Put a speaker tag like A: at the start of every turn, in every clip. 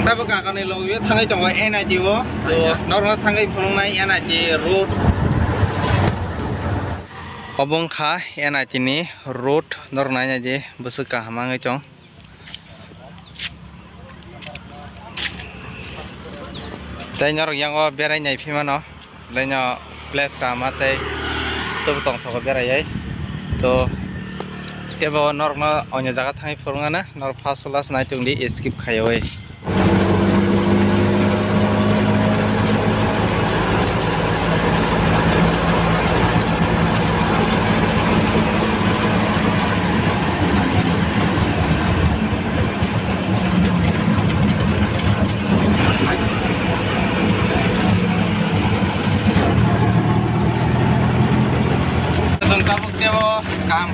A: tapi kakak nih logo itu tanggai congkak enak jiwo tuh normal tanggai punung naik enak ji road obong kah enak ini road normalnya je besok kah mangai cong tapi nyorok yang gua berai nyai mana lainnya place kah mate tuh tong thok berai tuh tiba normal onnya jaga tanggai punungan na normal fast class naik cung di skip kayoi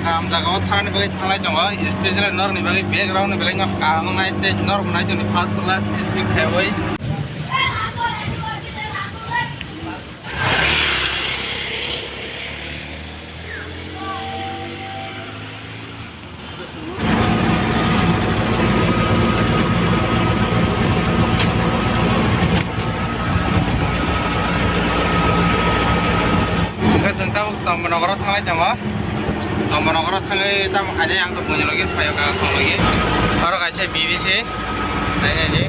A: काम जगह थाने बगे थांलाय दङ स्पेशल नरनि बगे बैकग्राउंड बेलेग काम नाय ते नर बनाय जोंनि फर्स्ट क्लास स्पीक थाबाय जों दा समनगराव थांलाय दङ समनगराव थाङै दा माखासे आं दंमोन लगे सायाव गासं लगे आरो गायसे BBC नायनायनि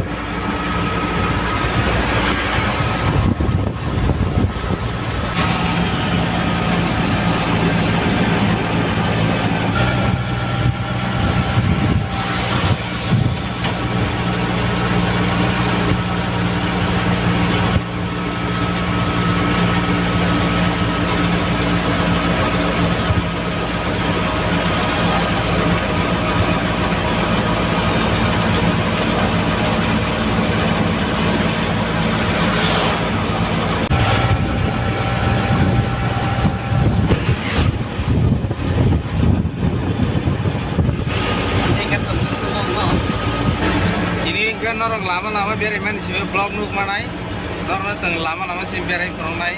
A: norok lama-lama berai man sih vlog nuk manai norok जों lama-lama sih berai kurangnaय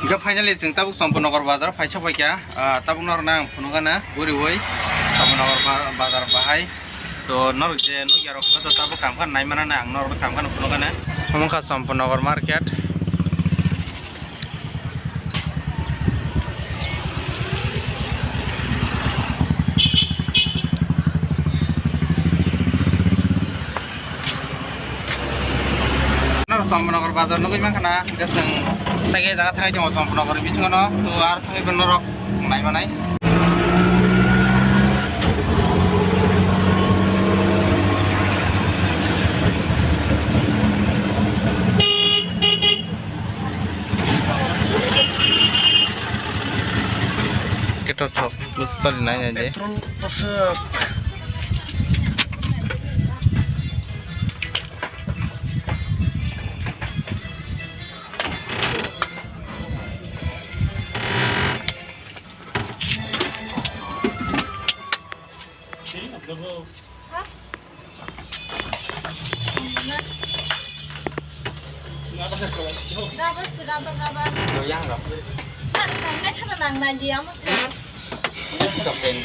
A: ga finally जों tabuk Sampurnagar bazar faisa faikya tabuk norok nang phunugana guriwoi Sampurnagar bazar bahai to norok je nugyarok to tabuk kamkan naimana na ang norok kamkan phunugana hamongkha Sampurnagar market Sampurnagar bazar nugui mangkana geseng tege jaga thangai dङ Sampurnagar bisingono to ar thangai ben norok naimanai ketor thok busal nanya je petrol busuk yang rồi.
B: Cái thằng nàng này gì không?
A: Cặp đèn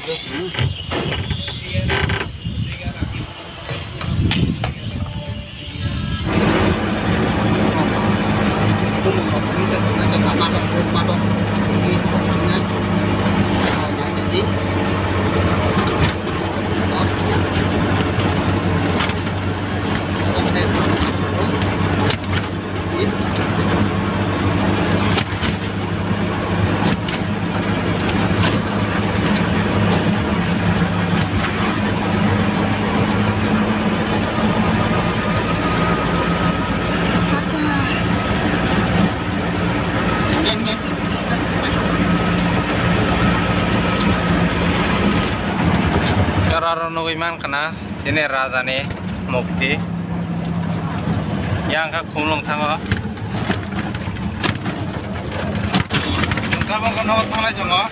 A: Nugiman kana sini rajani mukti yang ka khumlong thango kabang kono thanglai jongo